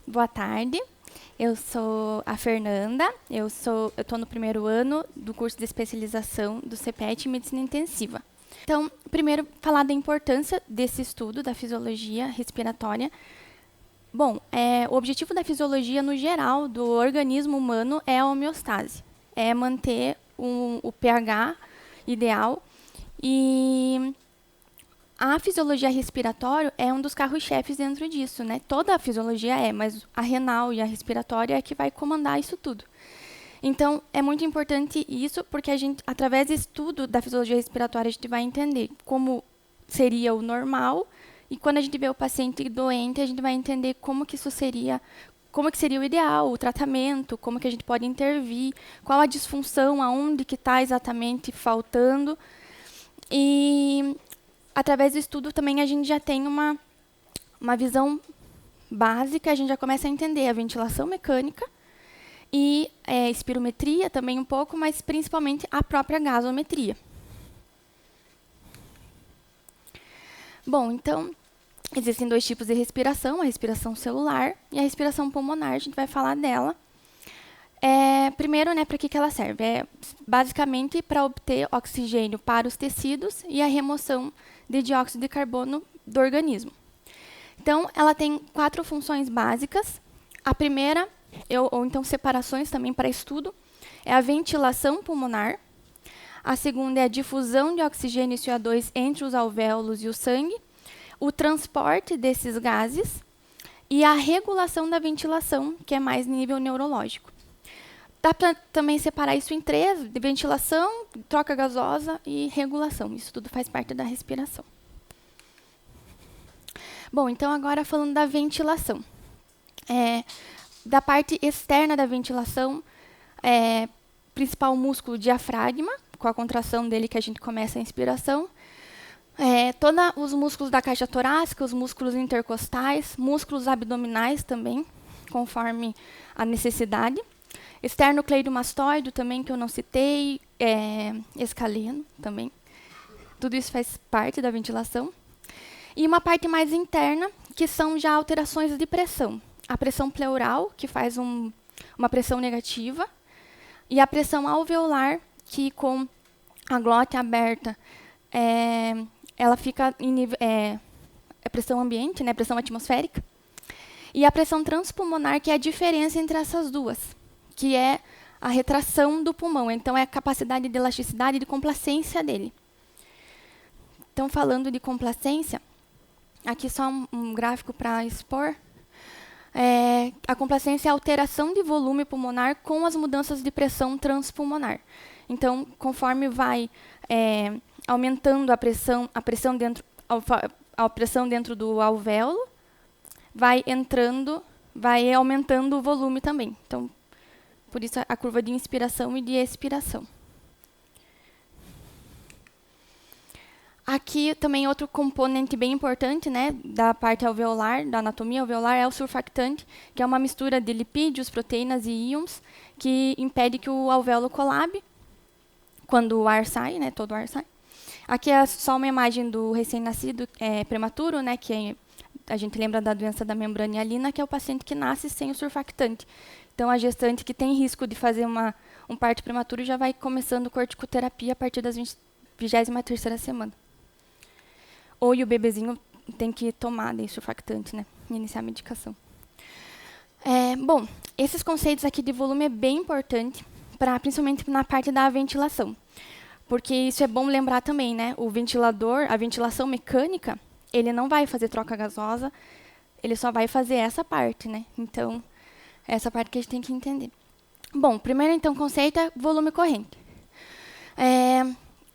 Boa tarde. Eu sou a Fernanda. Eu estou no primeiro ano do curso de especialização do CPET em Medicina Intensiva. Então, primeiro, falar da importância desse estudo da fisiologia respiratória. Bom, o objetivo da fisiologia, no geral, do organismo humano é a homeostase. É manter o pH ideal. E a fisiologia respiratória é um dos carros-chefes dentro disso, né? Toda a fisiologia mas a renal e a respiratória é que vai comandar isso tudo. Então, é muito importante isso, porque a gente, através do estudo da fisiologia respiratória, a gente vai entender como seria o normal, e quando a gente vê o paciente doente, a gente vai entender como que seria o ideal, o tratamento, como que a gente pode intervir, qual a disfunção, aonde que está exatamente faltando. E através do estudo também a gente já tem uma visão básica, a gente já começa a entender a ventilação mecânica e espirometria também um pouco, mas principalmente a própria gasometria. Bom, então, existem dois tipos de respiração, a respiração celular e a respiração pulmonar, a gente vai falar dela. Primeiro, né, para que ela serve? Basicamente para obter oxigênio para os tecidos e a remoção de dióxido de carbono do organismo. Então, ela tem 4 funções básicas. A primeira, ou então separações também para estudo, é a ventilação pulmonar. A segunda é a difusão de oxigênio e CO2 entre os alvéolos e o sangue, o transporte desses gases e a regulação da ventilação, que é mais nível neurológico. Dá para também separar isso em 3, de ventilação, troca gasosa e regulação. Isso tudo faz parte da respiração. Bom, então agora falando da ventilação. Da parte externa da ventilação, principal músculo diafragma, com a contração dele que a gente começa a inspiração. Todos os músculos da caixa torácica, os músculos intercostais, músculos abdominais também, conforme a necessidade. Esternocleidomastoide também, que eu não citei, escaleno também. Tudo isso faz parte da ventilação. E uma parte mais interna, que são já alterações de pressão. A pressão pleural, que faz uma pressão negativa, e a pressão alveolar, que com a glote aberta, ela fica em nível, pressão ambiente, né, pressão atmosférica. E a pressão transpulmonar, que é a diferença entre essas duas, que é a retração do pulmão. Então, é a capacidade de elasticidade e de complacência dele. Então, falando de complacência, aqui só um gráfico para expor. A complacência é a alteração de volume pulmonar com as mudanças de pressão transpulmonar. Então, conforme vai aumentando a pressão dentro do alvéolo, vai aumentando o volume também. Então, por isso a curva de inspiração e de expiração. Aqui também outro componente bem importante, né, da parte alveolar, da anatomia alveolar, é o surfactante, que é uma mistura de lipídios, proteínas e íons, que impede que o alvéolo colabe quando o ar sai, né, todo o ar sai. Aqui é só uma imagem do recém-nascido prematuro, né, que a gente lembra da doença da membrana hialina, que é o paciente que nasce sem o surfactante. Então, a gestante que tem risco de fazer um parto prematuro já vai começando corticoterapia a partir das 23ª semana. Ou o bebezinho tem que tomar surfactante, né? Iniciar a medicação. Bom, esses conceitos aqui de volume é bem importante, principalmente na parte da ventilação. Porque isso é bom lembrar também, né? O ventilador, a ventilação mecânica, ele não vai fazer troca gasosa, ele só vai fazer essa parte, né? Então, essa parte que a gente tem que entender. Bom, primeiro, então, conceito é volume corrente.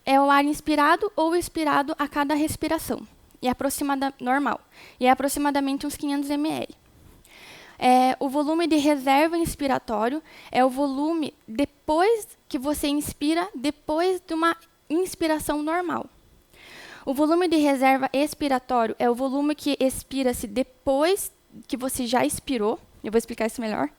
É o ar inspirado ou expirado a cada respiração. Normal. E é aproximadamente uns 500 ml. O volume de reserva inspiratório é o volume depois que você inspira, depois de uma inspiração normal. O volume de reserva expiratório é o volume que expira-se depois que você já expirou. Eu vou explicar isso melhor.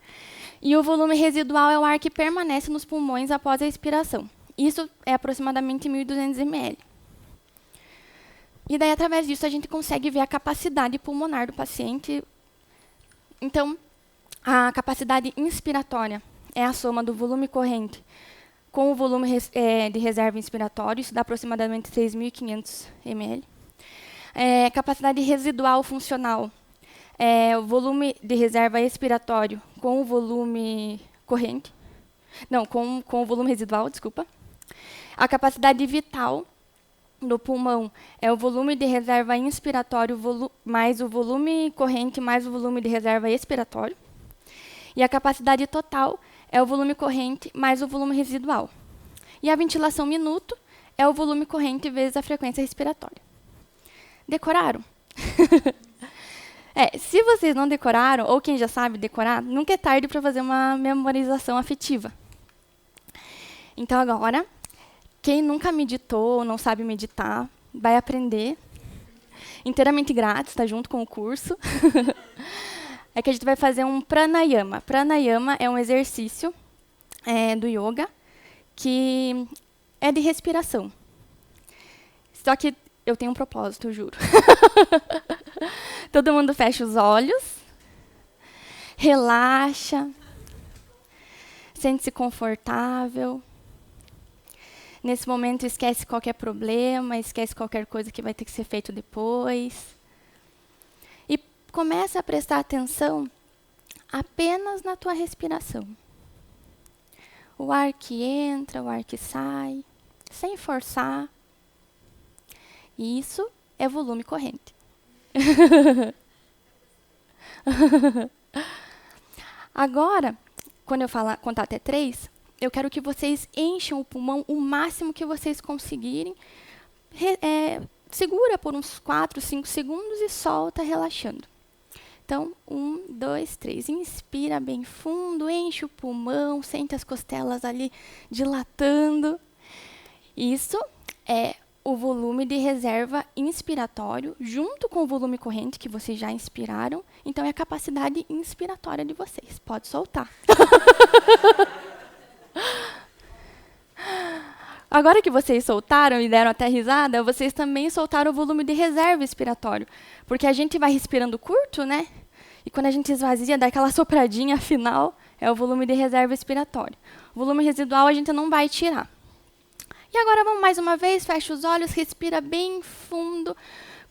E o volume residual é o ar que permanece nos pulmões após a expiração. Isso é aproximadamente 1.200 ml. E daí, através disso, a gente consegue ver a capacidade pulmonar do paciente. Então, A capacidade inspiratória é a soma do volume corrente com o volume de reserva inspiratório, isso dá aproximadamente 6.500 ml. Capacidade residual funcional é o volume de reserva expiratório com o volume corrente. Não, com o volume residual, desculpa. A capacidade vital do pulmão é o volume de reserva inspiratório mais o volume corrente mais o volume de reserva expiratório. E a capacidade total é o volume corrente mais o volume residual. E a ventilação minuto é o volume corrente vezes a frequência respiratória. Decoraram? Se vocês não decoraram, ou quem já sabe decorar, nunca é tarde para fazer uma memorização afetiva. Então, agora, quem nunca meditou, não sabe meditar, vai aprender inteiramente grátis, está junto com o curso. É que a gente vai fazer um pranayama. Pranayama é um exercício do yoga que é de respiração. Só que eu tenho um propósito, eu juro. Todo mundo fecha os olhos, relaxa, sente-se confortável. Nesse momento, esquece qualquer problema, esquece qualquer coisa que vai ter que ser feito depois. E começa a prestar atenção apenas na tua respiração. O ar que entra, o ar que sai, sem forçar. E isso é volume corrente. Agora, quando eu contar até 3, eu quero que vocês encham o pulmão o máximo que vocês conseguirem. Segura por uns 4, 5 segundos e solta, relaxando. Então, 1, 2, 3. Inspira bem fundo, enche o pulmão, sente as costelas ali dilatando. Isso é o volume de reserva inspiratório, junto com o volume corrente, que vocês já inspiraram. Então, é a capacidade inspiratória de vocês. Pode soltar. Agora que vocês soltaram e deram até risada, vocês também soltaram o volume de reserva expiratório. Porque a gente vai respirando curto, né? E quando a gente esvazia, dá aquela sopradinha final, é o volume de reserva expiratório. O volume residual a gente não vai tirar. E agora vamos mais uma vez, fecha os olhos, respira bem fundo,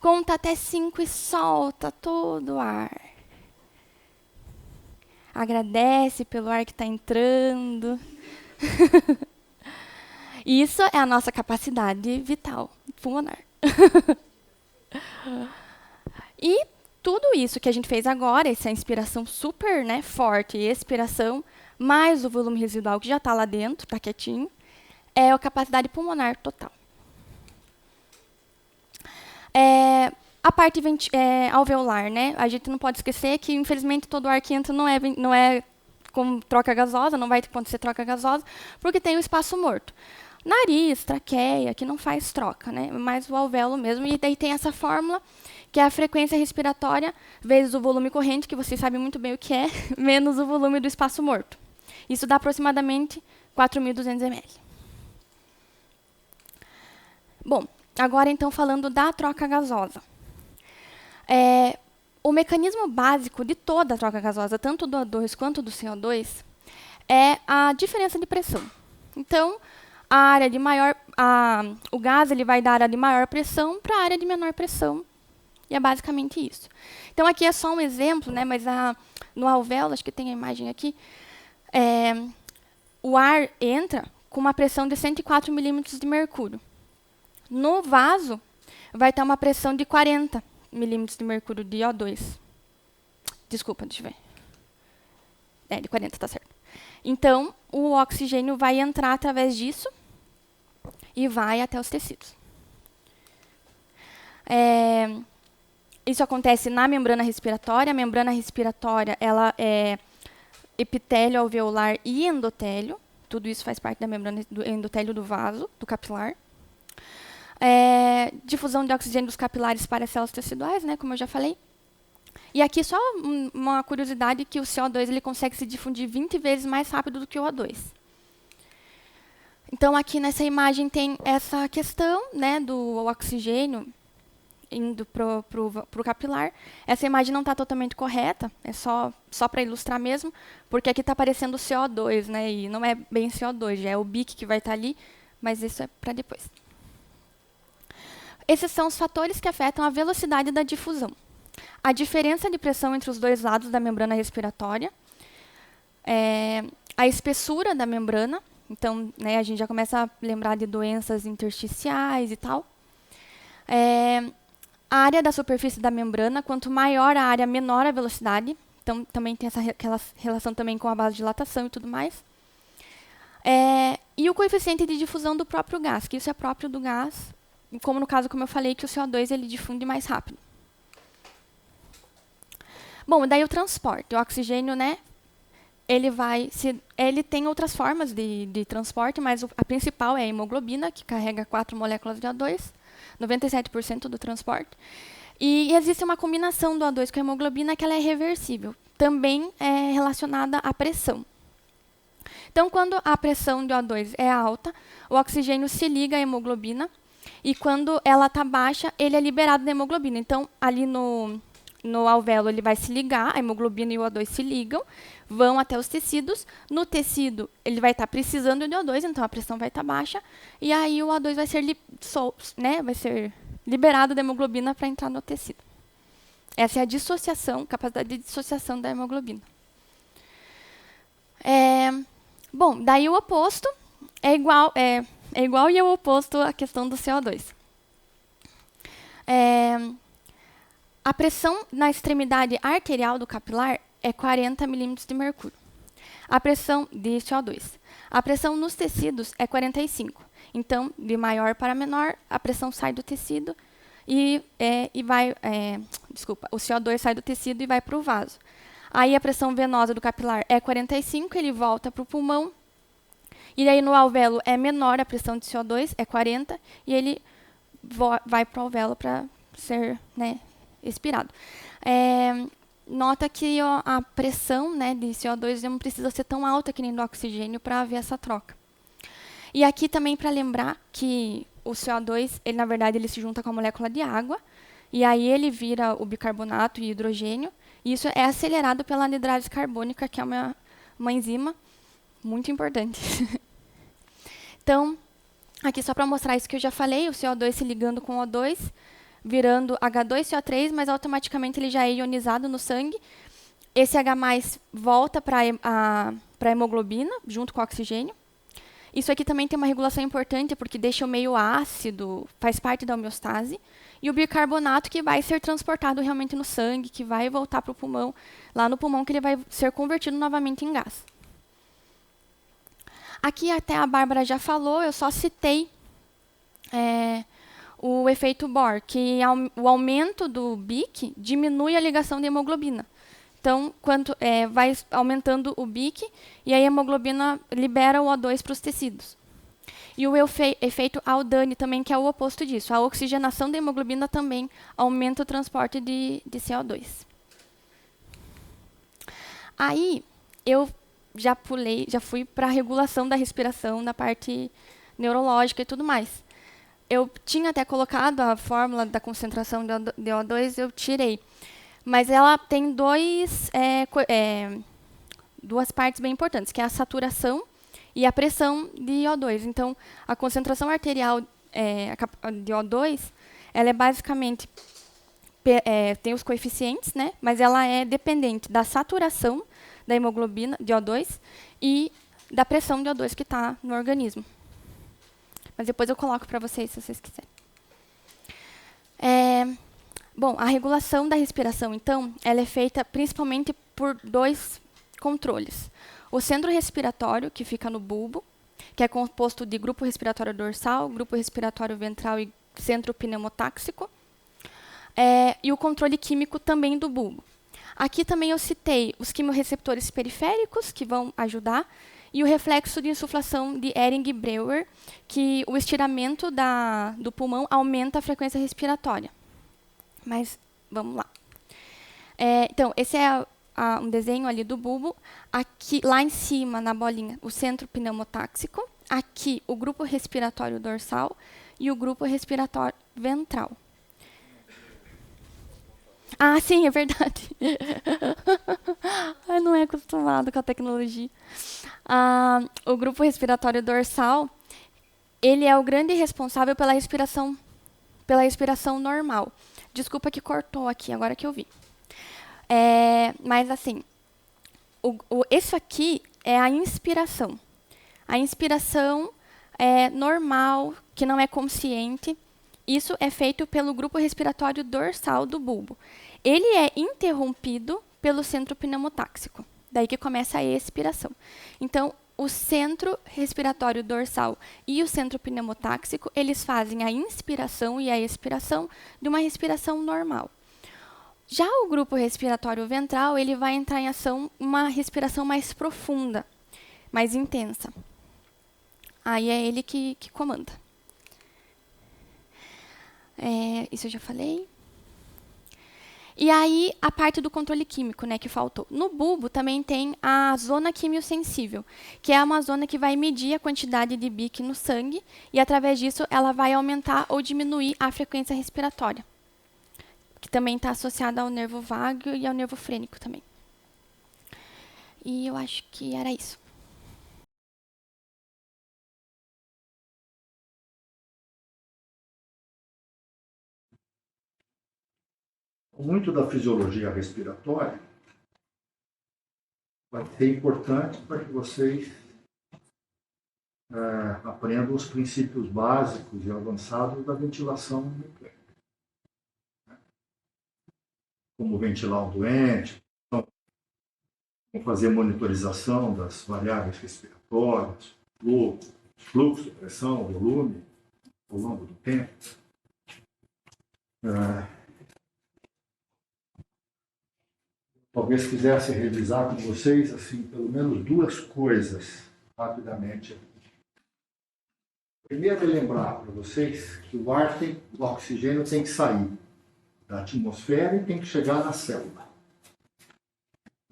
conta até 5 e solta todo o ar. Agradece pelo ar que está entrando. Isso é a nossa capacidade vital, pulmonar. E tudo isso que a gente fez agora, essa inspiração super forte e expiração, mais o volume residual que já está lá dentro, está quietinho, é a capacidade pulmonar total. A parte alveolar, né? A gente não pode esquecer que, infelizmente, todo ar que entra não é com troca gasosa, não vai acontecer troca gasosa, porque tem o espaço morto. Nariz, traqueia, que não faz troca, né? Mas o alvéolo mesmo. E daí tem essa fórmula, que é a frequência respiratória vezes o volume corrente, que vocês sabem muito bem o que é, menos o volume do espaço morto. Isso dá aproximadamente 4.200 ml. Bom, agora então falando da troca gasosa. O mecanismo básico de toda a troca gasosa, tanto do O2 quanto do CO2, é a diferença de pressão. Então, a área de o gás ele vai da área de maior pressão para a área de menor pressão. E é basicamente isso. Então, aqui é só um exemplo, né, mas no alvéolo, acho que tem a imagem aqui, o ar entra com uma pressão de 104 milímetros de mercúrio. No vaso, vai ter uma pressão de 40 milímetros de mercúrio de O2. Desculpa, deixa eu ver. De 40, tá certo. Então, o oxigênio vai entrar através disso e vai até os tecidos. Isso acontece na membrana respiratória. A membrana respiratória ela é epitélio alveolar e endotélio. Tudo isso faz parte da membrana do endotélio do vaso, do capilar. Difusão de oxigênio dos capilares para as células teciduais, né, como eu já falei. E aqui só uma curiosidade, que o CO2 ele consegue se difundir 20 vezes mais rápido do que o O2. Então, aqui nessa imagem tem essa questão, né, do oxigênio indo para o capilar. Essa imagem não está totalmente correta, é só para ilustrar mesmo, porque aqui está aparecendo o CO2, né? E não é bem CO2, já é o BIC que vai estar ali, mas isso é para depois. Esses são os fatores que afetam a velocidade da difusão. A diferença de pressão entre os dois lados da membrana respiratória, a espessura da membrana, então, né, a gente já começa a lembrar de doenças intersticiais e tal. A área da superfície da membrana, quanto maior a área, menor a velocidade. Então, também tem essa relação também com a vasodilatação e tudo mais. E o coeficiente de difusão do próprio gás, que isso é próprio do gás, como no caso, como eu falei, que o CO2 ele difunde mais rápido. Bom, daí o transporte. O oxigênio, né, ele tem outras formas de transporte, mas a principal é a hemoglobina, que carrega 4 moléculas de O2, 97% do transporte. E existe uma combinação do O2 com a hemoglobina que ela é reversível. Também é relacionada à pressão. Então, quando a pressão de O2 é alta, o oxigênio se liga à hemoglobina, e quando ela está baixa, ele é liberado da hemoglobina. Então, ali no alvéolo, ele vai se ligar, a hemoglobina e o O2 se ligam, vão até os tecidos. No tecido, ele vai estar precisando de O2, então a pressão vai estar baixa, e aí o O2 vai ser, vai ser liberado da hemoglobina para entrar no tecido. Essa é a dissociação, capacidade de dissociação da hemoglobina. Bom, daí o oposto é igual e é o oposto à questão do CO2. A pressão na extremidade arterial do capilar é 40 milímetros de mercúrio. A pressão de CO2. A pressão nos tecidos é 45. Então, de maior para menor, a pressão sai do tecido o CO2 sai do tecido e vai para o vaso. Aí a pressão venosa do capilar é 45, ele volta para o pulmão. E aí no alvéolo é menor a pressão de CO2, é 40, e ele vai para o alvéolo para ser, né, expirado. Nota que a pressão, né, de CO2 não precisa ser tão alta que nem do oxigênio para haver essa troca. E aqui também para lembrar que o CO2, ele, na verdade, ele se junta com a molécula de água, e aí ele vira o bicarbonato e hidrogênio, e isso é acelerado pela anidrase carbônica, que é uma enzima muito importante. Então, aqui só para mostrar isso que eu já falei, o CO2 se ligando com o O2, virando H2CO3, mas automaticamente ele já é ionizado no sangue. Esse H+, volta para a hemoglobina, junto com o oxigênio. Isso aqui também tem uma regulação importante, porque deixa o meio ácido, faz parte da homeostase. E o bicarbonato que vai ser transportado realmente no sangue, que vai voltar para o pulmão, lá no pulmão que ele vai ser convertido novamente em gás. Aqui até a Bárbara já falou, eu só citei o efeito Bohr, que o aumento do BIC diminui a ligação de hemoglobina. Então, vai aumentando o BIC, e a hemoglobina libera o O2 para os tecidos. E o efeito Aldane também, que é o oposto disso. A oxigenação da hemoglobina também aumenta o transporte de CO2. Aí, eu já fui para a regulação da respiração, na parte neurológica e tudo mais. Eu tinha até colocado a fórmula da concentração de O2, eu tirei. Mas ela tem duas partes bem importantes, que é a saturação e a pressão de O2. Então, a concentração arterial de O2, ela é basicamente, tem os coeficientes, né? Mas ela é dependente da saturação da hemoglobina de O2 e da pressão de O2 que está no organismo. Mas depois eu coloco para vocês, se vocês quiserem. Bom, a regulação da respiração, então, ela é feita principalmente por 2 controles. O centro respiratório, que fica no bulbo, que é composto de grupo respiratório dorsal, grupo respiratório ventral e centro pneumotáxico. E o controle químico também do bulbo. Aqui também eu citei os quimiorreceptores periféricos, que vão ajudar, e o reflexo de insuflação de Ehring-Breuer, que o estiramento do pulmão aumenta a frequência respiratória. Mas, vamos lá. Então, esse é um desenho ali do bulbo. Aqui, lá em cima, na bolinha, o centro pneumotáxico. Aqui, o grupo respiratório dorsal e o grupo respiratório ventral. Ah, sim, é verdade. Ai, não é acostumado com a tecnologia. O grupo respiratório dorsal, ele é o grande responsável pela respiração normal. Desculpa que cortou aqui, agora que eu vi. Mas assim, isso aqui é a inspiração. A inspiração é normal, que não é consciente. Isso é feito pelo grupo respiratório dorsal do bulbo. Ele é interrompido pelo centro pneumotáxico. Daí que começa a expiração. Então, o centro respiratório dorsal e o centro pneumotáxico, eles fazem a inspiração e a expiração de uma respiração normal. Já o grupo respiratório ventral, ele vai entrar em ação uma respiração mais profunda, mais intensa. Aí é ele que comanda. Isso eu já falei. E aí, a parte do controle químico, né, que faltou. No bulbo também tem a zona quimiosensível, que é uma zona que vai medir a quantidade de BIC no sangue e, através disso, ela vai aumentar ou diminuir a frequência respiratória, que também está associada ao nervo vago e ao nervo frênico também. E eu acho que era isso. Muito da fisiologia respiratória vai ser importante para que vocês aprendam os princípios básicos e avançados da ventilação mecânica. Como ventilar um doente, como fazer monitorização das variáveis respiratórias, fluxo, pressão, volume, ao longo do tempo. Talvez quisesse revisar com vocês, assim, pelo menos duas coisas, rapidamente. Primeiro é lembrar para vocês que o oxigênio tem que sair da atmosfera e tem que chegar na célula.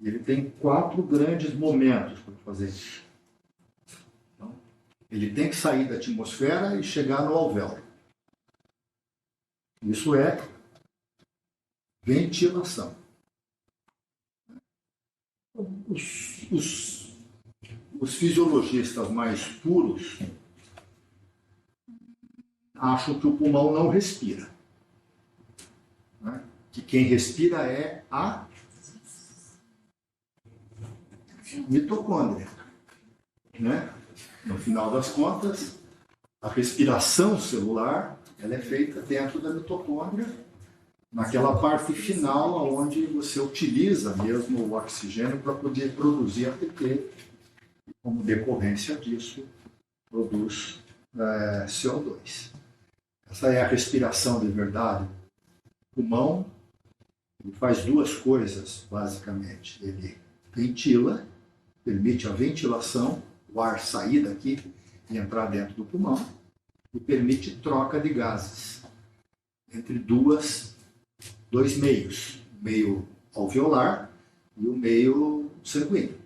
E ele tem 4 grandes momentos para fazer isso. Então, ele tem que sair da atmosfera e chegar no alvéolo. Isso é ventilação. Os fisiologistas mais puros acham que o pulmão não respira. Né? Que quem respira é a mitocôndria. Né? No final das contas, a respiração celular ela é feita dentro da mitocôndria, naquela parte final onde você utiliza mesmo o oxigênio para poder produzir ATP e, como decorrência disso, produz CO2. Essa é a respiração de verdade. O pulmão ele faz duas coisas, basicamente. Ele ventila, permite a ventilação, o ar sair daqui e entrar dentro do pulmão, e permite troca de gases entre dois meios, o meio alveolar e o meio sanguíneo.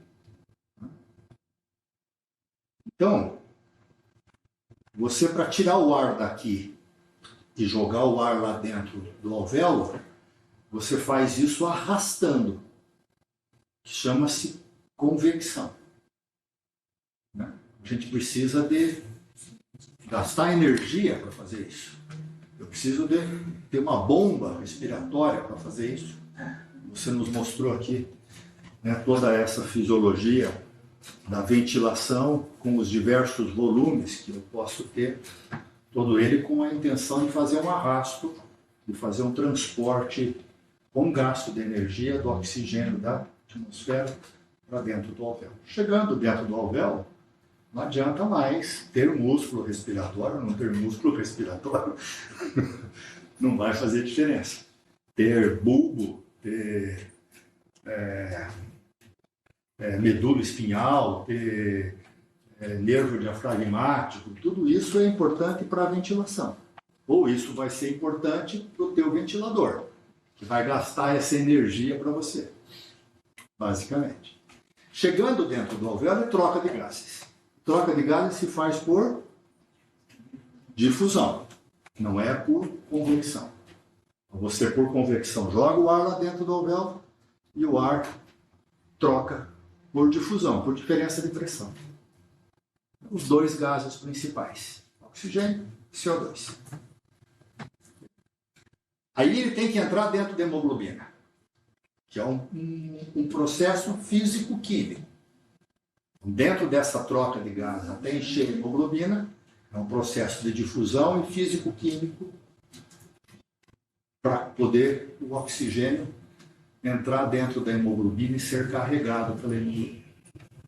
Então, você, para tirar o ar daqui e jogar o ar lá dentro do alvéolo, você faz isso arrastando, que chama-se convecção. Né? A gente precisa de gastar energia para fazer isso. Eu preciso de ter uma bomba respiratória para fazer isso. Você nos mostrou aqui, né, toda essa fisiologia da ventilação com os diversos volumes que eu posso ter, todo ele com a intenção de fazer um arrasto, de fazer um transporte com gasto de energia do oxigênio da atmosfera para dentro do alvéolo. Chegando dentro do alvéolo, não adianta mais ter músculo respiratório, não ter músculo respiratório, não vai fazer diferença. Ter bulbo, ter medula espinhal, ter nervo diafragmático, tudo isso é importante para a ventilação. Ou isso vai ser importante para o teu ventilador, que vai gastar essa energia para você, basicamente. Chegando dentro do alvéolo é troca de gases. Troca de gases se faz por difusão, não é por convecção. Você, por convecção, joga o ar lá dentro do alvéolo e o ar troca por difusão, por diferença de pressão. Os dois gases principais, oxigênio e CO2. Aí ele tem que entrar dentro da hemoglobina, que é um processo físico-químico. Dentro dessa troca de gases até encher a hemoglobina, é um processo de difusão e físico-químico para poder o oxigênio entrar dentro da hemoglobina e ser carregado pela hemoglobina.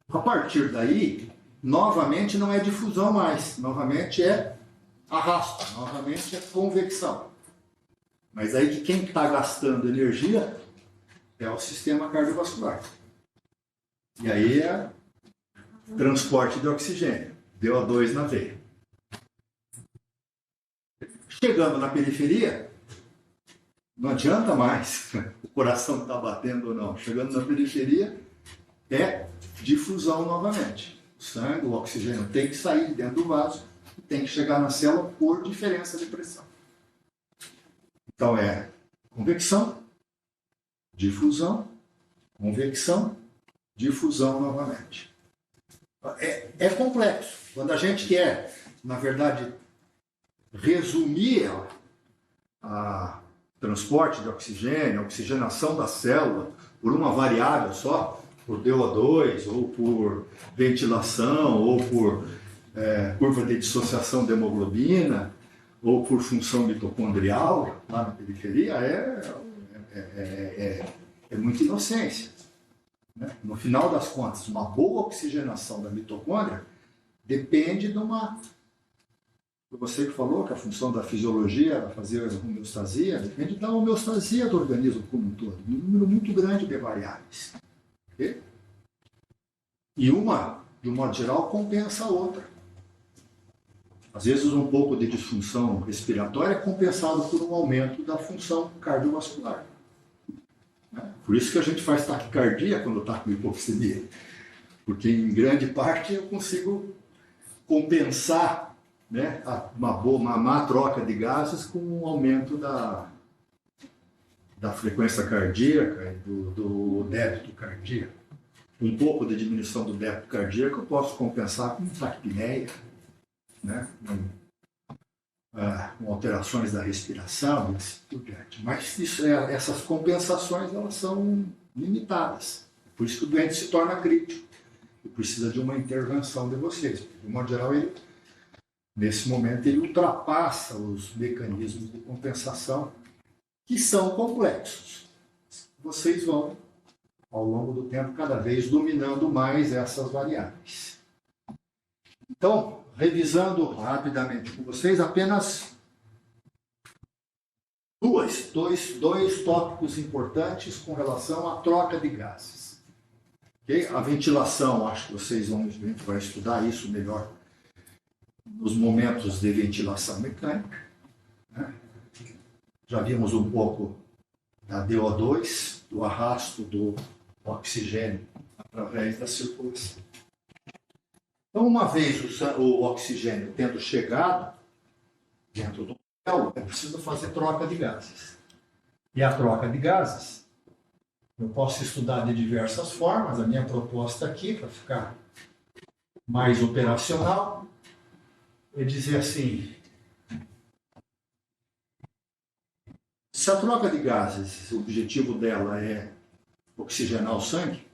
A partir daí, novamente não é difusão mais, novamente é arrasto, novamente é convecção. Mas aí que quem está gastando energia é o sistema cardiovascular. E aí é transporte de oxigênio, DO2 na veia. Chegando na periferia, não adianta mais o coração está batendo ou não. Chegando na periferia, é difusão novamente. O sangue, o oxigênio tem que sair de dentro do vaso e tem que chegar na célula por diferença de pressão. Então é convecção, difusão, convecção, difusão novamente. É complexo. Quando a gente quer, na verdade, resumir a transporte de oxigênio, a oxigenação da célula por uma variável só, por DO2, ou por ventilação, ou por curva de dissociação de hemoglobina, ou por função mitocondrial, lá na periferia, é muita inocência. Né? No final das contas, uma boa oxigenação da mitocôndria depende de uma... Você que falou que a função da fisiologia era fazer a homeostasia, depende da homeostasia do organismo como um todo, um número muito grande de variáveis. Okay? E uma, de um modo geral, compensa a outra. Às vezes, um pouco de disfunção respiratória é compensado por um aumento da função cardiovascular. Por isso que a gente faz taquicardia quando está com hipoxemia. Porque, em grande parte, eu consigo compensar, né, uma má troca de gases com um aumento da frequência cardíaca e do débito cardíaco. Um pouco de diminuição do débito cardíaco eu posso compensar com taquipneia, né, com alterações da respiração e assim por diante. Mas essas compensações elas são limitadas. Por isso que o doente se torna crítico e precisa de uma intervenção de vocês. De modo geral, nesse momento, ele ultrapassa os mecanismos de compensação que são complexos. Vocês vão, ao longo do tempo, cada vez dominando mais essas variáveis. Então, revisando rapidamente com vocês, apenas dois tópicos importantes com relação à troca de gases. Okay? A ventilação, acho que a gente vai estudar isso melhor nos momentos de ventilação mecânica. Né? Já vimos um pouco da DO2, do arrasto do oxigênio através da circulação. Então, uma vez o oxigênio tendo chegado dentro do alvéolo, é preciso fazer troca de gases. E a troca de gases, eu posso estudar de diversas formas. A minha proposta aqui, para ficar mais operacional, é dizer assim: se a troca de gases, o objetivo dela é oxigenar o sangue,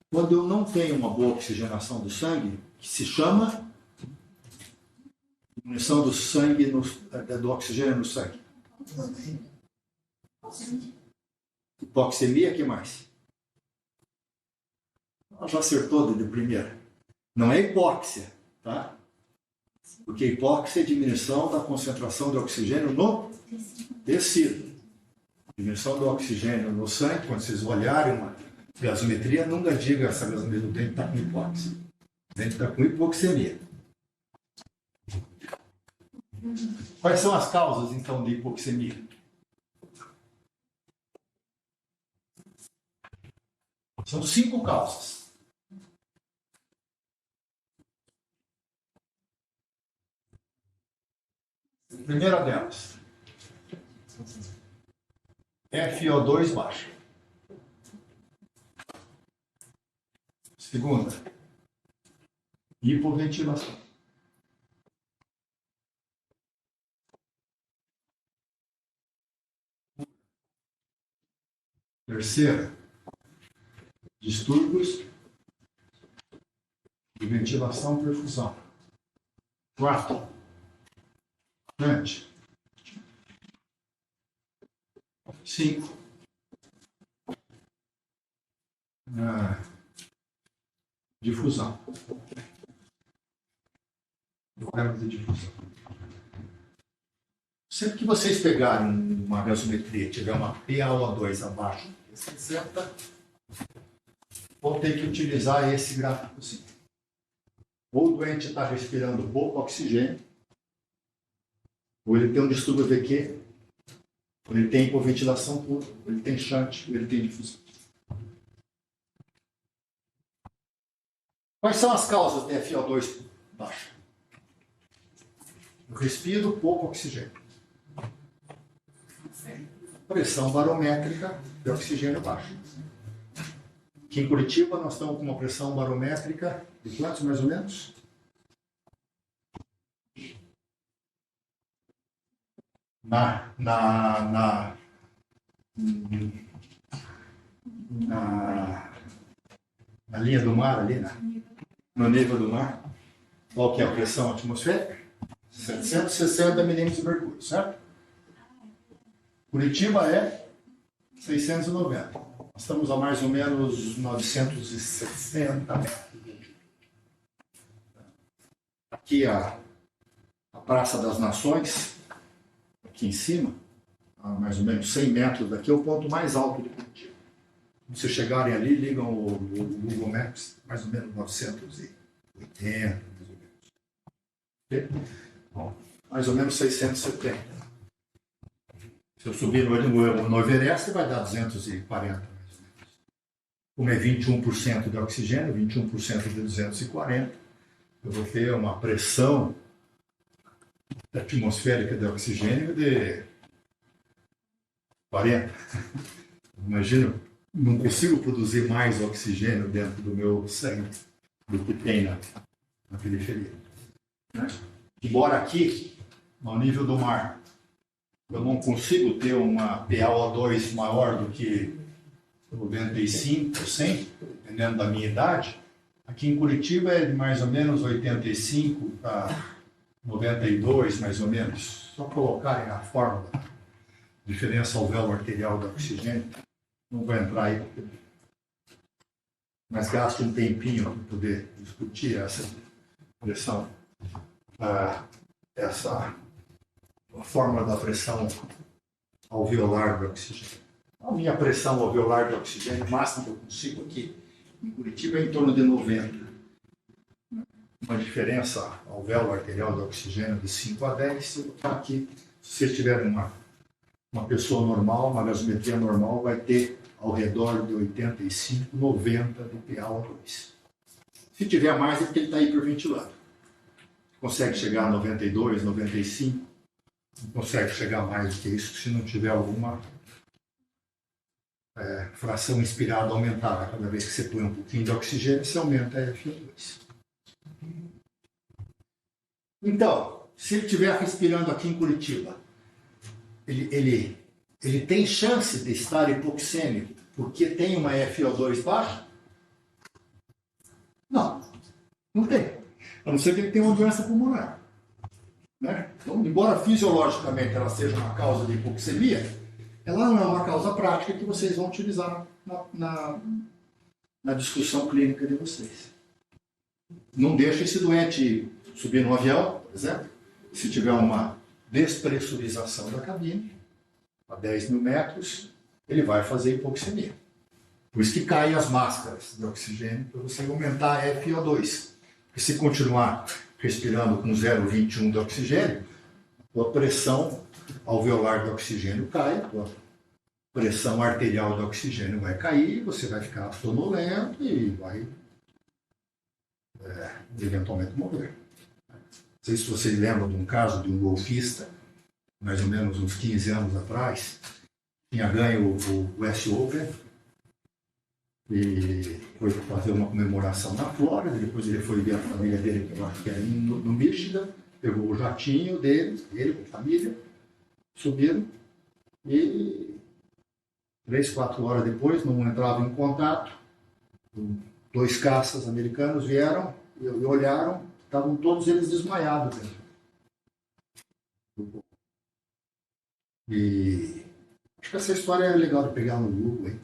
quando eu não tenho uma boa oxigenação do sangue, que se chama diminuição do sangue, do oxigênio no sangue. Hipoxemia, o que mais? Ela já acertou de primeira. Não é hipóxia, tá? Porque hipóxia é diminuição da concentração de oxigênio no tecido. Diminuição do oxigênio no sangue, quando vocês olharem uma gasometria, nunca diga essa gasometria do dente está com hipóxia. O dente está com hipoxemia. Quais são as causas, então, de hipoxemia? São 5 causas. A primeira delas, FO2 baixa. Segunda, hipoventilação. Terceira, distúrbios de ventilação e perfusão. Quarto, frente. 5. Difusão. Problemas de difusão. Sempre que vocês pegarem uma gasometria e tiver uma PaO2 abaixo de 60, vão ter que utilizar esse gráfico assim. Ou o doente está respirando pouco oxigênio, ou ele tem um distúrbio VQ, ou ele tem hipoventilação pura, ou ele tem shunt, ou ele tem difusão. Quais são as causas de FO2 baixa? Eu respiro pouco oxigênio. Pressão barométrica de oxigênio baixa. Aqui em Curitiba nós estamos com uma pressão barométrica de quantos mais ou menos? Na linha do mar ali, no nível do mar, qual que é a pressão atmosférica? 760 milímetros de mercúrio, certo? Curitiba é 690. Nós estamos a mais ou menos 960 metros. Aqui a Praça das Nações, aqui em cima, a mais ou menos 100 metros daqui, é o ponto mais alto de Curitiba. Quando vocês chegarem ali, ligam o Google Maps, mais ou menos 980, mais ou menos. Okay? Bom, mais ou menos 670. Se eu subir no Everest, vai dar 240, mais ou menos. Como é 21% de oxigênio, 21% de 240, eu vou ter uma pressão atmosférica de oxigênio de 40. Imagina, não consigo produzir mais oxigênio dentro do meu sangue do que tem na periferia. Né? Embora aqui, no nível do mar, eu não consigo ter uma PaO2 maior do que 95, 100, dependendo da minha idade, aqui em Curitiba é de mais ou menos 85 para 92, mais ou menos. Só colocarem a fórmula, diferença alvéolo arterial do oxigênio, não vou entrar aí, mas gasto um tempinho para poder discutir essa pressão, essa fórmula da pressão alveolar do oxigênio. A minha pressão alveolar de oxigênio máxima que eu consigo aqui em Curitiba é em torno de 90. Uma diferença alvéolo arterial do oxigênio de 5 a 10. Se eu botar aqui, se vocês tiverem uma pessoa normal, uma gasometria normal, vai ter ao redor de 85, 90 de PaO2. Se tiver mais, é porque ele está hiperventilado. Consegue chegar a 92, 95. Não consegue chegar mais do que isso se não tiver alguma fração inspirada aumentada. Cada vez que você põe um pouquinho de oxigênio, você aumenta a FO2. Então, se ele estiver respirando aqui em Curitiba, ele tem chance de estar hipoxêmico porque tem uma FO2 baixa? Não, não tem. A não ser que ele tenha uma doença pulmonar. Né? Então, embora fisiologicamente ela seja uma causa de hipoxemia, ela não é uma causa prática que vocês vão utilizar na discussão clínica de vocês. Não deixe esse doente subir no avião, por exemplo, se tiver uma despressurização da cabine, a 10 mil metros, ele vai fazer hipoxemia. Por isso que caem as máscaras de oxigênio, para você aumentar a FO2. Porque se continuar respirando com 0,21 de oxigênio, a pressão alveolar de oxigênio cai, a pressão arterial de oxigênio vai cair, você vai ficar sonolento e vai eventualmente morrer. Não sei se vocês lembram de um caso de um golfista mais ou menos uns 15 anos atrás, tinha ganho o US Open e foi fazer uma comemoração na Flórida. Depois ele foi ver a família dele, que eu acho que era no Michigan, pegou o jatinho dele com a família, subiram e 3, 4 horas depois não entravam em contato. 2 caças americanos vieram e olharam, estavam todos eles desmaiados dentro. E acho que essa história é legal de pegar no Google, hein?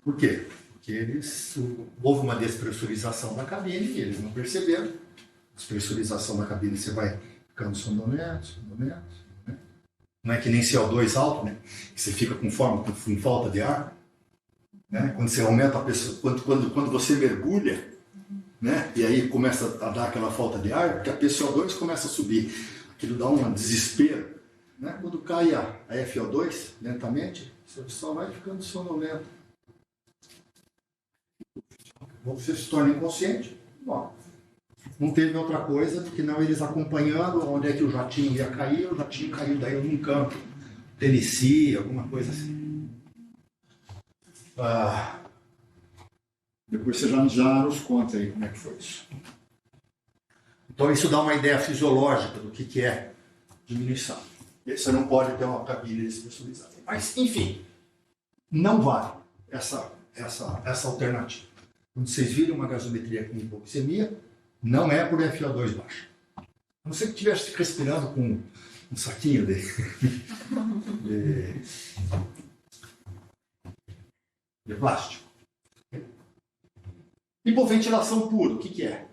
Por quê? Porque houve uma despressurização da cabine e eles não perceberam. Despressurização da cabine, você vai ficando sonolento. Não é que nem CO2 alto, né? Que você fica com falta de ar. Né? Quando você aumenta a pressão, quando você mergulha, né? E aí começa a dar aquela falta de ar, porque a PCO2 começa a subir. Aquilo dá um desespero. Né? Quando cai a FO2 lentamente, você só vai ficando sonolento. Você se torna inconsciente. Bom, não teve outra coisa do que não eles acompanhando onde é que o jatinho ia cair. O jatinho caiu daí num campo, Tennessee, alguma coisa assim. Depois você já nos conta aí como é que foi isso. Então isso dá uma ideia fisiológica do que é diminuição. Você não pode ter uma cabine despressurizada. Mas, enfim, não vale essa alternativa. Quando vocês viram uma gasometria com hipoxemia, não é por FO2 baixo. A não ser que estivesse respirando com um saquinho de plástico. Hipoventilação pura, o que é?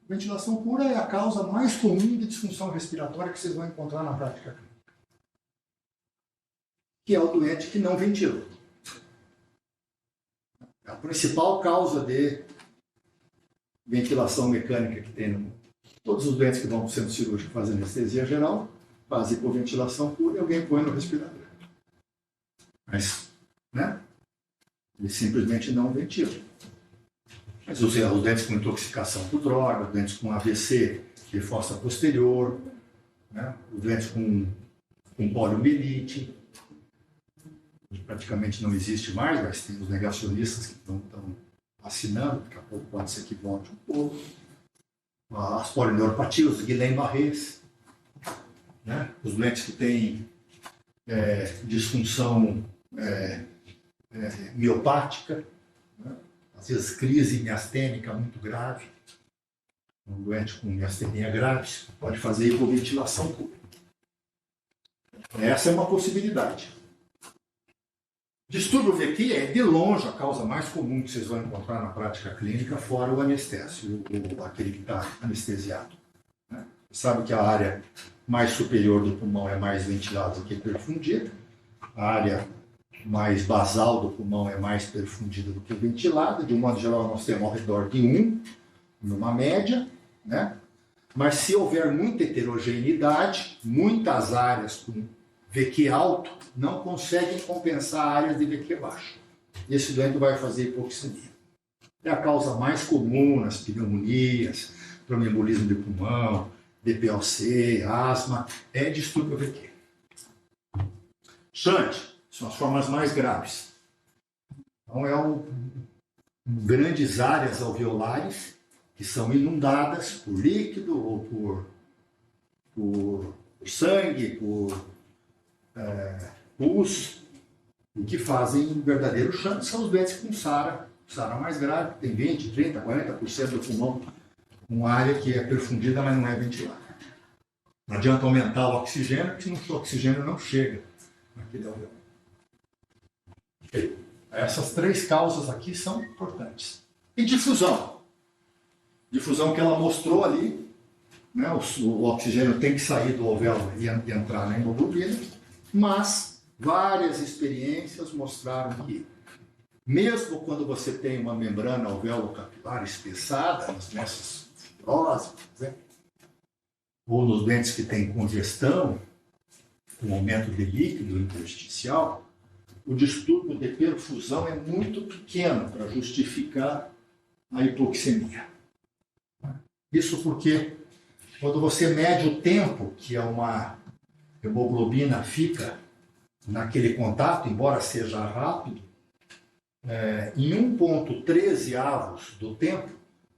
Ventilação pura é a causa mais comum de disfunção respiratória que vocês vão encontrar na prática clínica. Que é o doente que não ventila. A principal causa de ventilação mecânica que tem no mundo. Todos os doentes que vão para o centro cirúrgico fazer anestesia geral, fazem hipoventilação pura e alguém põe no respirador. Mas, né? Ele simplesmente não ventila. Mas os doentes com intoxicação por droga, os doentes com AVC de fossa posterior, né? Os doentes com poliomielite, praticamente não existe mais, mas tem os negacionistas que estão assinando, daqui a pouco pode ser que volte um pouco. As polineuropatias, os Guillain-Barrés, né? Os doentes que têm disfunção miopática, né? Às vezes crise miastênica muito grave, um doente com miastenia grave pode fazer hipoventilação pura. Essa é uma possibilidade. Distúrbio VQ é, de longe, a causa mais comum que vocês vão encontrar na prática clínica, fora o anestésio, aquele que está anestesiado. Né? Sabe que a área mais superior do pulmão é mais ventilada do que perfundida, a área mais basal do pulmão é mais perfundida do que ventilada. De um modo geral, nós temos ao redor de 1, numa média, né? Mas se houver muita heterogeneidade, muitas áreas com VQ alto não conseguem compensar áreas de VQ baixo. Esse doente vai fazer hipoxemia. É a causa mais comum nas pneumonias, tromboembolismo de pulmão, DPLC, asma, é distúrbio VQ. Shunt são as formas mais graves. Então, grandes áreas alveolares que são inundadas por líquido ou por sangue, por pus, o que fazem um verdadeiro shunt são os doentes com SARA mais grave, tem 20, 30, 40% do pulmão, uma área que é perfundida, mas não é ventilada. Não adianta aumentar o oxigênio, porque o oxigênio não chega naquele alveolo. Essas 3 causas aqui são importantes. E difusão. Difusão que ela mostrou ali, né? O oxigênio tem que sair do alvéolo e entrar na hemoglobina, mas várias experiências mostraram que, mesmo quando você tem uma membrana alvéolo-capilar espessada, nas doenças fibrosas, né? Ou nos doentes que têm congestão, com aumento de líquido intersticial, o distúrbio de perfusão é muito pequeno para justificar a hipoxemia. Isso porque quando você mede o tempo que uma hemoglobina fica naquele contato, embora seja rápido, em 1,13 avos do tempo,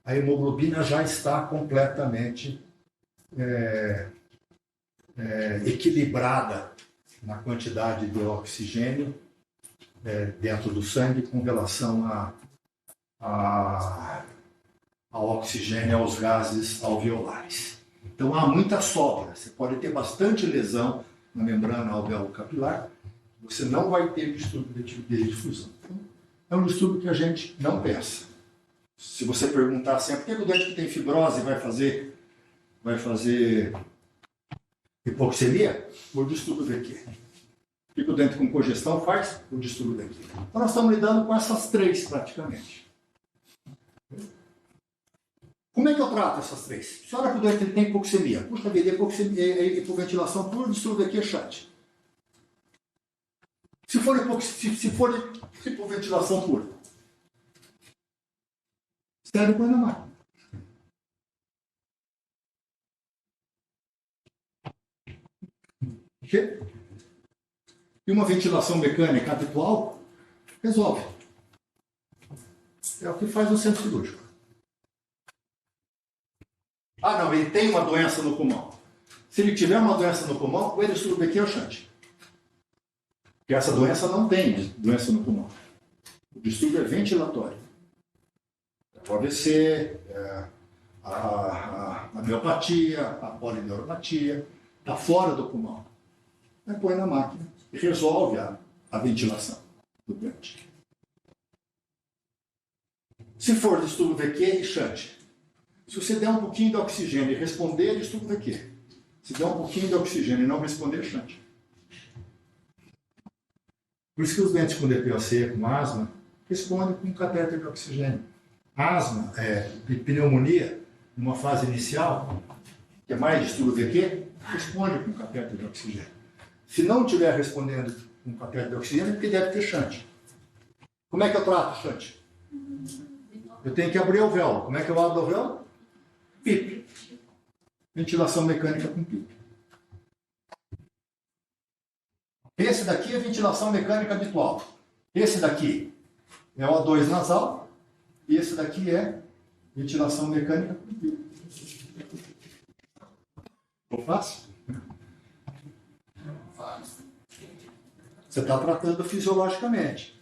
a hemoglobina já está completamente equilibrada na quantidade de oxigênio dentro do sangue com relação ao oxigênio e aos gases alveolares. Então há muita sobra. Você pode ter bastante lesão na membrana alveolo-capilar, você não vai ter distúrbio de difusão. Então, é um distúrbio que a gente não pensa. Se você perguntar assim, por que o doente que tem fibrose vai fazer hipoxemia? Por distúrbio daqui. O que o doente com congestão faz? Por distúrbio daqui. Então nós estamos lidando com essas três praticamente. Como é que eu trato essas três? Se olha para o doente que tem hipoxemia, puxa vida, hipoventilação por distúrbio daqui é chante. Se for hipoventilação pura, serve para a máquina. E uma ventilação mecânica habitual resolve. É o que faz o centro cirúrgico. Ah, não, ele tem uma doença no pulmão. Se ele tiver uma doença no pulmão, o distúrbio aqui é o chante. Porque essa doença não tem doença no pulmão. O distúrbio é ventilatório. Pode ser a miopatia, a polineuropatia, está fora do pulmão. Aí põe na máquina e resolve a ventilação do doente. Se for distúrbio VQ e chante, se você der um pouquinho de oxigênio e responder, distúrbio VQ. Se der um pouquinho de oxigênio e não responder, chante. Por isso que os doentes com DPOC, com asma, respondem com um catéter de oxigênio. Asma, pneumonia, numa fase inicial, que é mais distúrbio VQ, responde com catéter de oxigênio. Se não estiver respondendo com catéter de oxigênio, é porque deve ter chante. Como é que eu trato o chante? Eu tenho que abrir o alvéolo. Como é que eu abro o alvéolo? PIP. Ventilação mecânica com PIP. Esse daqui é ventilação mecânica habitual. Esse daqui é O2 nasal. E esse daqui é ventilação mecânica com PIP. Ficou fácil? Você está tratando fisiologicamente.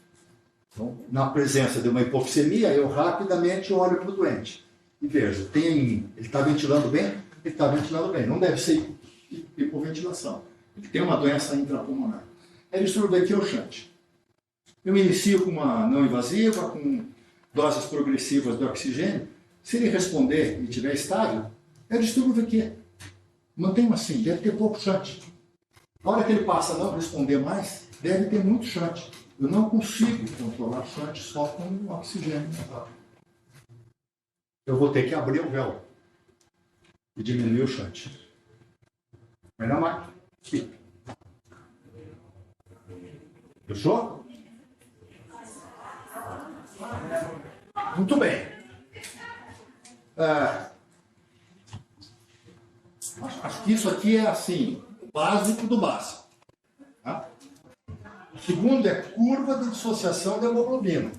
Então, na presença de uma hipoxemia, eu rapidamente olho para o doente e vejo, ele está ventilando bem? Ele está ventilando bem. Não deve ser hipoventilação. Ele tem uma doença intrapulmonar. É distúrbio daqui ou chante. Eu me inicio com uma não invasiva, com doses progressivas de oxigênio. Se ele responder e estiver estável, é distúrbio daqui. Mantenha assim, deve ter pouco chante. A hora que ele passa a não responder mais, deve ter muito chante. Eu não consigo controlar chante só com oxigênio. Eu vou ter que abrir o véu e diminuir o chante. Vai na máquina. Sim. Fechou? Muito bem. Acho que isso aqui é assim, o básico do básico. Tá? O segundo é curva de dissociação da hemoglobina.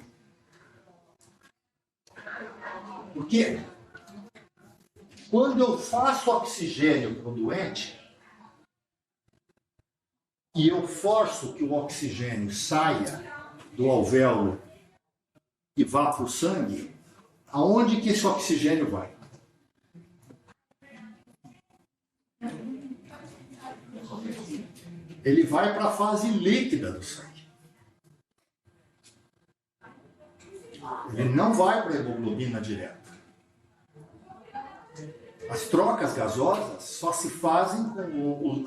Porque quando eu faço oxigênio para o doente e eu forço que o oxigênio saia do alvéolo e vá para o sangue, aonde que esse oxigênio vai? Ele vai para a fase líquida do sangue. Ele não vai para a hemoglobina direta. As trocas gasosas só se fazem com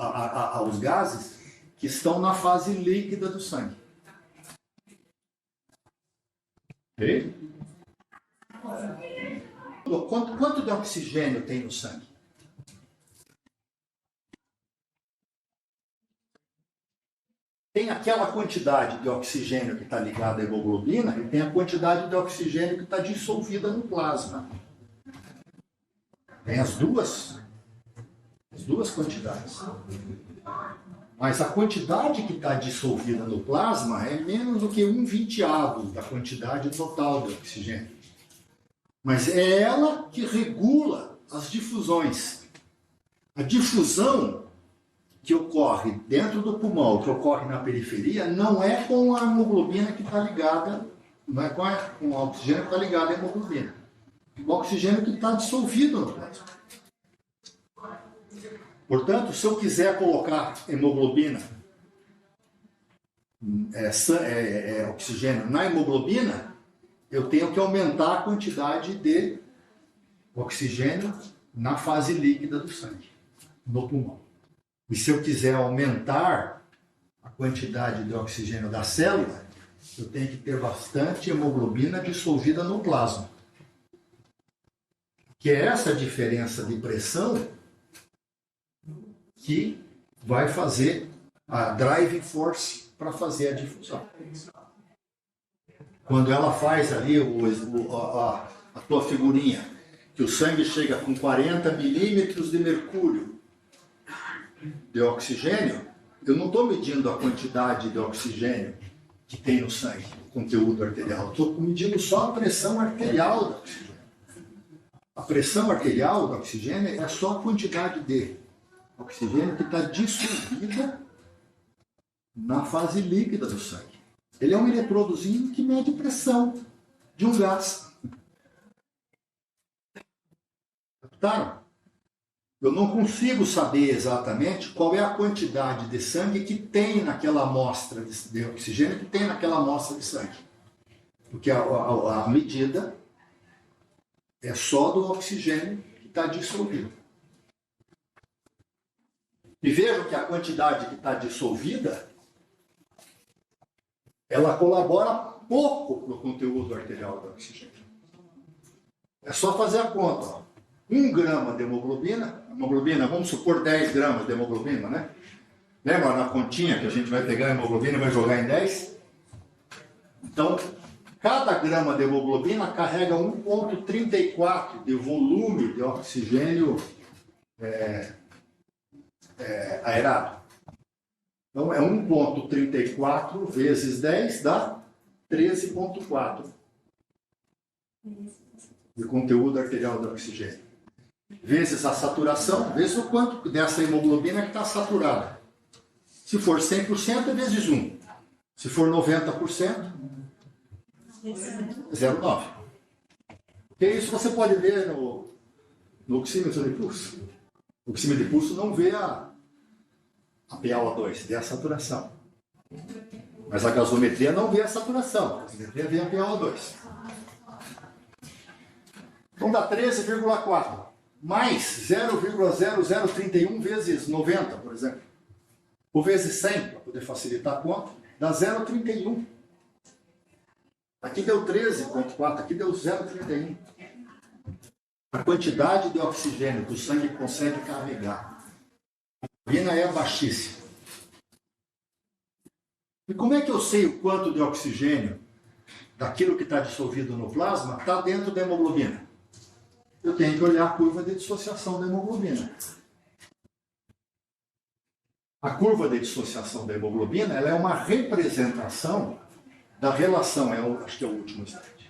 os gases que estão na fase líquida do sangue. Ok? Quanto de oxigênio tem no sangue? Tem aquela quantidade de oxigênio que está ligada à hemoglobina e tem a quantidade de oxigênio que está dissolvida no plasma. Tem as duas as duas quantidades. Mas a quantidade que está dissolvida no plasma é menos do que 1/20 da quantidade total de oxigênio. Mas é ela que regula as difusões. A difusão que ocorre dentro do pulmão, que ocorre na periferia, não é com a hemoglobina que está ligada, não é com o oxigênio que está ligado à hemoglobina. O oxigênio que está dissolvido no plasma. Portanto, se eu quiser colocar hemoglobina, oxigênio na hemoglobina, eu tenho que aumentar a quantidade de oxigênio na fase líquida do sangue, no pulmão. E se eu quiser aumentar a quantidade de oxigênio da célula, eu tenho que ter bastante hemoglobina dissolvida no plasma. Que é essa diferença de pressão que vai fazer a driving force para fazer a difusão. Quando ela faz ali a tua figurinha, que o sangue chega com 40 milímetros de mercúrio de oxigênio, eu não estou medindo a quantidade de oxigênio que tem no sangue, o conteúdo arterial. Estou medindo só a pressão arterial do oxigênio. A pressão arterial do oxigênio é só a quantidade de oxigênio que está dissolvida na fase líquida do sangue. Ele é um eletrodozinho que mede pressão de um gás. Captaram? Eu não consigo saber exatamente qual é a quantidade de sangue que tem naquela amostra de oxigênio que tem naquela amostra de sangue. Porque a medida é só do oxigênio que está dissolvido. E vejam que a quantidade que está dissolvida, ela colabora pouco para o conteúdo arterial do oxigênio. É só fazer a conta. Ó. 1 grama de hemoglobina, vamos supor 10 gramas de hemoglobina, né? Lembra na continha que a gente vai pegar a hemoglobina e vai jogar em 10? Então, cada grama de hemoglobina carrega 1,34 de volume de oxigênio aerado. Então, é 1,34 vezes 10 dá 13,4 de conteúdo arterial do oxigênio. Vezes a saturação, vezes o quanto dessa hemoglobina que está saturada. Se for 100%, é vezes 1. Se for 90%, 0,9. Porque isso você pode ver no oxímetro de pulso. O oxímetro de pulso não vê a PaO2, vê a saturação. Mas a gasometria não vê a saturação, a gasometria vê a PaO2. Então dá 13,4 mais 0,0031 vezes 90, por exemplo. Ou vezes 100, para poder facilitar a conta, dá 0,31. Aqui deu 13,4, aqui deu 0,31. A quantidade de oxigênio que o sangue consegue carregar. A hemoglobina é baixíssima. E como é que eu sei o quanto de oxigênio daquilo que está dissolvido no plasma está dentro da hemoglobina? Eu tenho que olhar a curva de dissociação da hemoglobina. A curva de dissociação da hemoglobina ela é uma representação da relação, acho que é o último slide.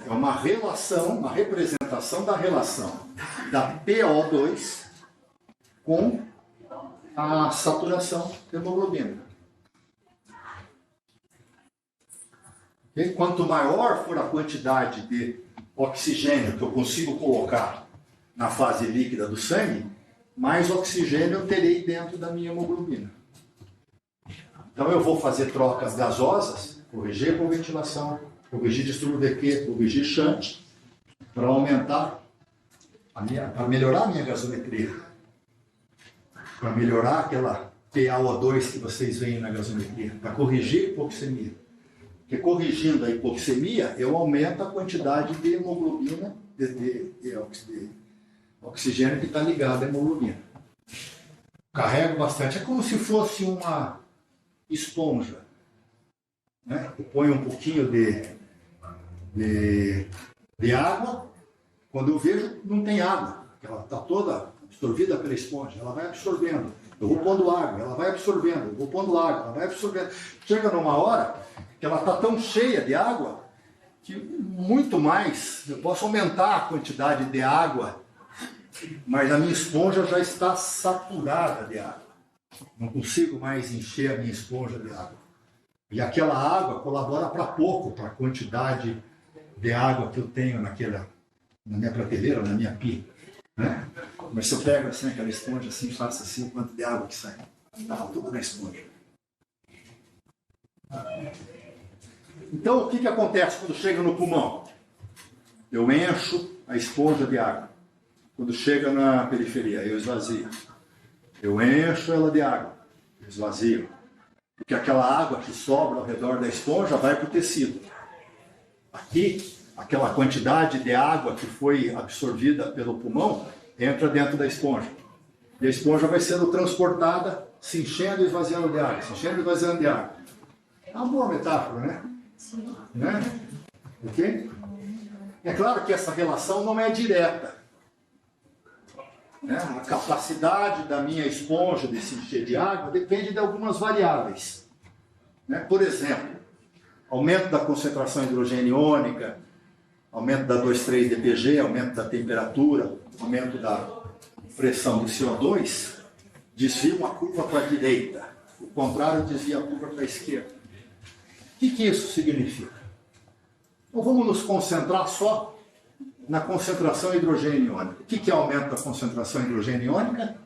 É uma relação, uma representação da relação da PO2 com a saturação da hemoglobina. Okay? Quanto maior for a quantidade de oxigênio que eu consigo colocar na fase líquida do sangue, mais oxigênio eu terei dentro da minha hemoglobina. Então eu vou fazer trocas gasosas, corrigir com ventilação, corrigir distúrbio VQ, corrigir shunt, para aumentar, para melhorar a minha gasometria, para melhorar aquela PaO2 que vocês veem na gasometria, para corrigir a hipoxemia. Porque corrigindo a hipoxemia, eu aumento a quantidade de hemoglobina, de oxigênio que está ligado à hemoglobina. Carrego bastante, é como se fosse uma esponja. Né? Eu ponho um pouquinho de água, quando eu vejo, não tem água. que ela está toda absorvida pela esponja, ela vai absorvendo. Eu vou pondo água, ela vai absorvendo. Eu vou pondo água, ela vai absorvendo. Chega numa hora que ela está tão cheia de água que muito mais, eu posso aumentar a quantidade de água, mas a minha esponja já está saturada de água. Não consigo mais encher a minha esponja de água. E aquela água colabora para pouco, para a quantidade de água que eu tenho na minha prateleira, na minha pia. Né? Mas se eu pego assim, aquela esponja assim, faço assim, o quanto de água que sai. Está tudo na esponja. Então, o que acontece quando chega no pulmão? Eu encho a esponja de água. Quando chega na periferia, eu esvazio. Eu encho ela de água, eu esvazio. Porque aquela água que sobra ao redor da esponja vai para o tecido. Aqui, aquela quantidade de água que foi absorvida pelo pulmão entra dentro da esponja. E a esponja vai sendo transportada, se enchendo e esvaziando de água, se enchendo e esvaziando de água. É uma boa metáfora, né? Sim. Né? Ok? É claro que essa relação não é direta. Né? A capacidade da minha esponja de se encher de água depende de algumas variáveis. Né? Por exemplo, aumento da concentração hidrogênio-iônica, aumento da 2,3-DPG, aumento da temperatura, aumento da pressão do CO2, desvia uma curva para a direita. O contrário desvia a curva para a esquerda. O que isso significa? Então vamos nos concentrar só na concentração hidrogênio-iônica. O que é aumento da concentração hidrogênio-iônica?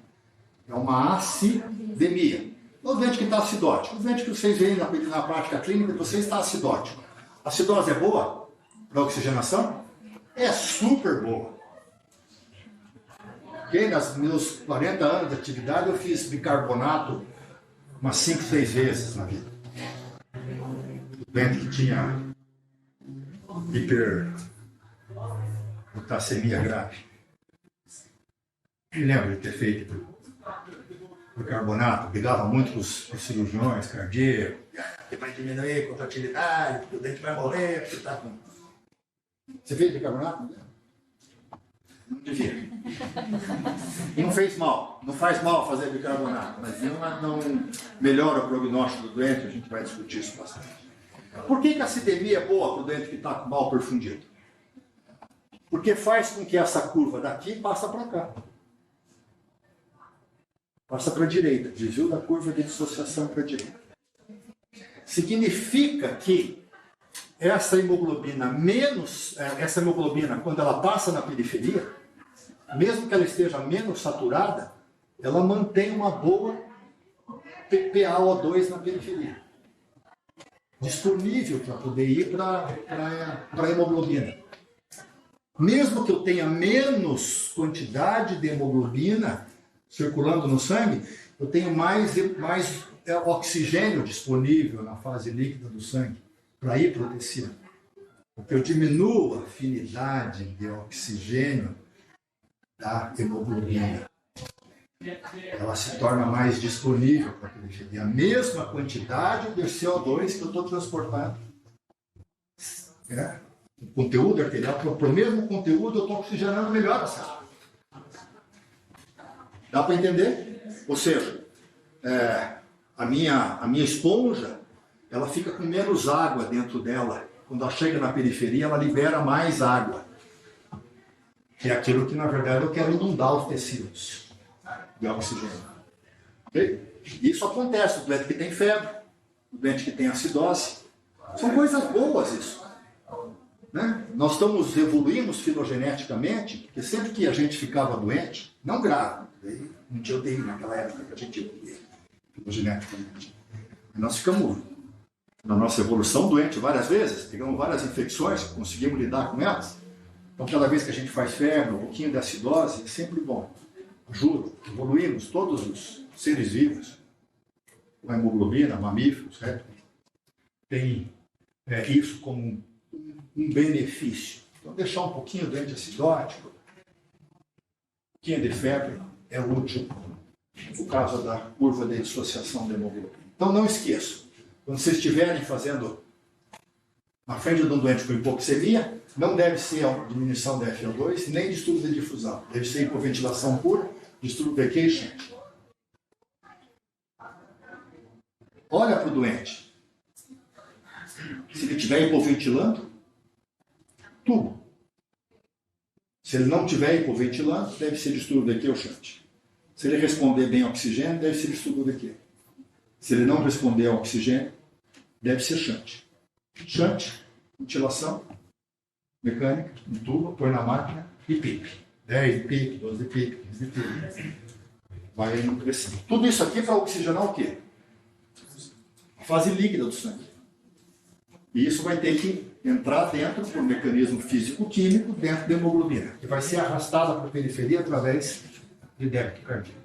É uma acidemia. O doente que está acidótico. O doente que vocês veem na prática clínica, você está acidótico. A acidose é boa para a oxigenação? É super boa. Okay? Nos meus 40 anos de atividade, eu fiz bicarbonato umas 5, 6 vezes na vida. O doente que tinha hiperglucemia grave. Me lembro de ter feito bicarbonato, brigava muito com os cirurgiões cardíacos, para diminuir a contratilidade, o dente vai morrer, você está com... Você fez bicarbonato? Não devia. E não fez mal, não faz mal fazer bicarbonato, mas não melhora o prognóstico do doente, a gente vai discutir isso bastante. Por que a acidemia é boa para o doente que está mal perfundido? Porque faz com que essa curva daqui passe para cá. Passa para a direita, desvio da curva de dissociação para a direita. Significa que essa hemoglobina, quando ela passa na periferia, mesmo que ela esteja menos saturada, ela mantém uma boa PaO2 na periferia. Disponível para poder ir para a hemoglobina. Mesmo que eu tenha menos quantidade de hemoglobina circulando no sangue, eu tenho mais oxigênio disponível na fase líquida do sangue para ir para o tecido. Porque eu diminuo a afinidade de oxigênio da hemoglobina. Ela se torna mais disponível para a periferia. A mesma quantidade de CO2 que eu estou transportando. O conteúdo arterial, para o mesmo conteúdo, eu estou oxigenando melhor a célula. Dá para entender? Ou seja, a minha esponja, ela fica com menos água dentro dela. Quando ela chega na periferia, ela libera mais água. Que é aquilo que, na verdade, eu quero inundar os tecidos de oxigênio. Okay? Isso acontece no doente que tem febre, no doente que tem acidose. São coisas boas isso. Né? Nós evoluímos filogeneticamente, porque sempre que a gente ficava doente, não grave, não tinha UTI naquela época que a gente evoluía filogeneticamente. Nós ficamos, na nossa evolução, doente várias vezes, pegamos várias infecções, conseguimos lidar com elas. Então, cada vez que a gente faz febre, um pouquinho de acidose, é sempre bom. Ajuda, evoluímos, todos os seres vivos, com a hemoglobina, mamíferos, répteis, tem isso como um benefício. Então, deixar um pouquinho doente acidótico, um pouquinho de febre, é útil por causa da curva de dissociação da hemoglobina. Então, não esqueçam, quando vocês estiverem fazendo na frente de um doente com hipoxemia, Não deve ser a diminuição da FO2, nem distúrbio de difusão. Deve ser hipoventilação pura, distúrbio PQ e shunt. Olha para o doente. Se ele estiver hipoventilando, tubo. Se ele não estiver hipoventilando, deve ser distúrbio VQ ou shunt. Se ele responder bem ao oxigênio, deve ser distúrbio VQ. Se ele não responder ao oxigênio, deve ser shunt. Shunt, ventilação mecânica, um tubo, põe na máquina e PIP. 10 de PIP, 12 de PIP, 15 de PIP. Vai indo crescendo. Tudo isso aqui para oxigenar o quê? A fase líquida do sangue. E isso vai ter que entrar dentro, por um mecanismo físico-químico, dentro da hemoglobina, que vai ser arrastada para a periferia através de débito cardíaco.